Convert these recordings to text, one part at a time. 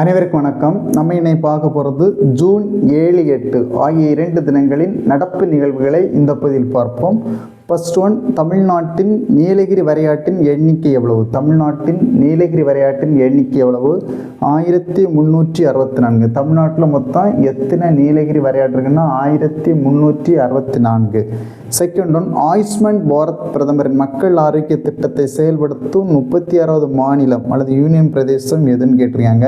அனைவருக்கும் வணக்கம். நம்ம இன்னைக்கு பார்க்க போகிறது ஜூன் 7, 8 ஆகிய 2 தினங்களின் நடப்பு நிகழ்வுகளை இந்த பகுதியில் பார்ப்போம். ஃபர்ஸ்ட் ஒன், தமிழ்நாட்டின் நீலகிரி வரையாட்டின் எண்ணிக்கை எவ்வளவு? தமிழ்நாட்டின் நீலகிரி வரையாட்டின் எண்ணிக்கை எவ்வளவு? 1364. தமிழ்நாட்டில் மொத்தம் எத்தனை நீலகிரி வரையாட்டு இருக்குன்னா 1364. செகண்ட் ஒன், ஆயுஷ்மான் பாரத் பிரதமரின் மக்கள் ஆரோக்கிய திட்டத்தை செயல்படுத்தும் 36வது மாநிலம் அல்லது யூனியன் பிரதேசம் எதுன்னு கேட்டிருக்காங்க.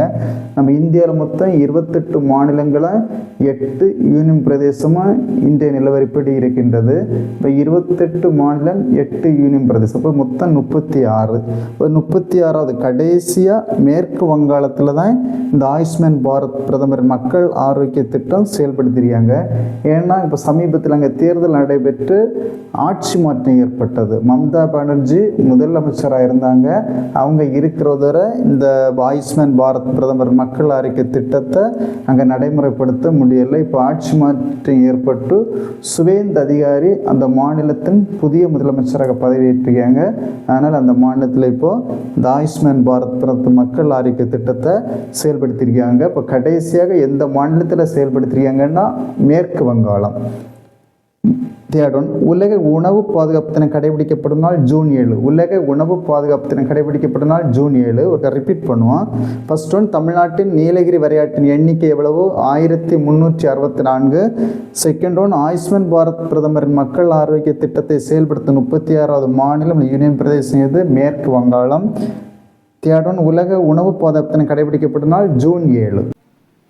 நம்ம இந்தியாவில் மொத்தம் 28 மாநிலங்களை 8 யூனியன் பிரதேசமாக இந்திய நிலவரிப்படி இருக்கின்றது. இப்போ 28 மாநிலம் 8 யூனியன் பிரதேசம், இப்போ மொத்தம் 36. இப்போ 36வது கடைசியாக மேற்கு வங்காளத்தில் தான் இந்த ஆயுஷ்மான் பாரத் பிரதமர் மக்கள் ஆரோக்கிய திட்டம் செயல்படுத்திருக்காங்க. ஏன்னா இப்போ சமீபத்தில் அங்கே தேர்தல் நடைபெற்று ஆட்சி மாற்றம் ஏற்பட்டது. மம்தா பானர்ஜி முதலமைச்சராக இருந்தாங்க. அவங்க இருக்கிறதோட இந்த ஆயுஷ்மான் பாரத் பிரதமர் மக்கள் ஆரோக்கிய திட்டத்தை அங்கே நடைமுறைப்படுத்த முடியலை. இப்போ ஆட்சி மாற்றம் ஏற்பட்டு சுவேந்த் அதிகாரி அந்த மாநிலத்தின் புதிய முதலமைச்சராக பதவியேற்றிருக்காங்க. அதனால் அந்த மாநிலத்தில் இப்போது இந்த ஆயுஷ்மான் பாரத் பிரதமர் மக்கள் ஆரோக்கிய திட்டத்தை செயல்படுத்தியிருக்காங்க. இப்போ கடைசியாக எந்த மாநிலத்தில் செயல்படுத்தியிருக்காங்கன்னா மேற்கு வங்காளம். தேர்ட் ஒன், உலக உணவு பாதுகாப்பு தினம் கடைபிடிக்கப்படும் நாள் ஜூன் 7. உலக உணவு பாதுகாப்பு தினம் கடைபிடிக்கப்படும் நாள் ஜூன் 7. ஒரு ரிப்பீட் பண்ணுவோம். ஃபர்ஸ்ட் ஒன், தமிழ்நாட்டின் நீலகிரி வரையாட்டின் எண்ணிக்கை எவ்வளவு? 1364. செகண்ட் ஒன், ஆயுஷ்மான் பாரத் பிரதமரின் மக்கள் ஆரோக்கிய திட்டத்தை செயல்படுத்தும் 36வது மாநிலம் யூனியன் பிரதேசம் எது? மேற்கு வங்காளம். தேர்ட் ஒன், உலக உணவு பாதுகாப்பு தினம் கடைபிடிக்கப்படும் நாள் ஜூன் 7.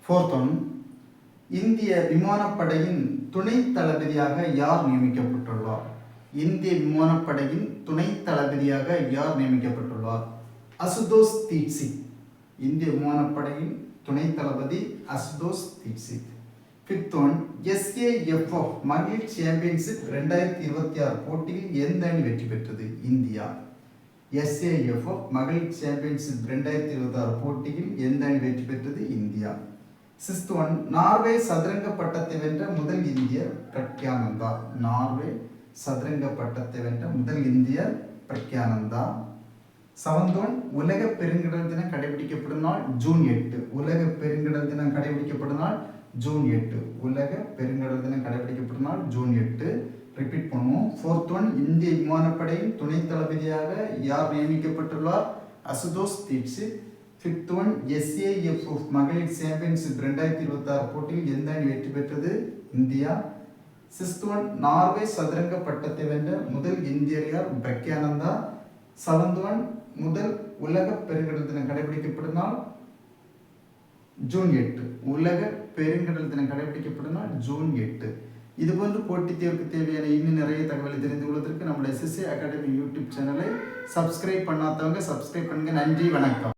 ஃபோர்த் ஒன், இந்திய விமானப்படையின் துணை தளபதியாக யார் நியமிக்கப்பட்டுள்ளார்? இந்திய விமானப்படையின் துணை தளபதியாக யார் நியமிக்கப்பட்டுள்ளார்? அசுதோஷ் தீட்சித். இந்திய விமானப்படையின் துணை தளபதி Ashutosh Dixit. Fifth one, SAFF மகளிர் சாம்பியன்ஷிப் 2026 போட்டியில் எந்த அணி வெற்றி பெற்றது? இந்தியா. SAFF மகளிர் சாம்பியன்ஷிப் 2026 போட்டியில் எந்த அணி வெற்றி பெற்றது? இந்தியா. சிக்ஸ்த் ஒன், நார்வே சதுரங்க பட்டத்தை வென்ற முதல் இந்தியர் பிரக்யானந்தா. நார்வே சதுரங்க பட்டத்தை வென்ற முதல் இந்தியர் பிரக்யானந்தா. செவன்த் ஒன், உலக பெருங்கடல் தினம் கடைபிடிக்கப்படும் நாள் ஜூன் 8. உலக பெருங்கடல் தினம் கடைபிடிக்கப்படும் நாள் ஜூன் 8. உலக பெருங்கடல் தினம் கடைபிடிக்கப்படும் நாள் ஜூன் 8. ரிப்பீட் பண்ணுவோம். ஃபோர்த் ஒன், இந்திய விமானப்படையின் துணை தளபதியாக யார் நியமிக்கப்பட்டுள்ளார்? Ashutosh Dixit. Fifth one, SAFF மகளிர் சாம்பியன்ஷிப் 2026 போட்டியில் எந்த அணி வெற்றி பெற்றது? இந்தியா. சிக்ஸ்த் ஒன், நார்வே சதுரங்க பட்டத்தை வென்ற முதல் இந்தியர் யார்? பிரக்யானந்தா. செவன்த் ஒன், முதல் உலக பெருங்கடல் தினம் கடைபிடிக்கப்படும் நாள் ஜூன் 8. உலக பெருங்கடல் தினம் கடைபிடிக்கப்படும் நாள் ஜூன் 8. இதுபோன்று போட்டித் தேர்வுக்கு தேவையான இன்னும் நிறைய தகவலை தெரிந்து கொள்வதற்கு நம்முடைய SSA அகாடமி யூடியூப் சேனலை சப்ஸ்கிரைப் பண்ணாதவங்க சப்ஸ்கிரைப் பண்ணுங்க. நன்றி, வணக்கம்.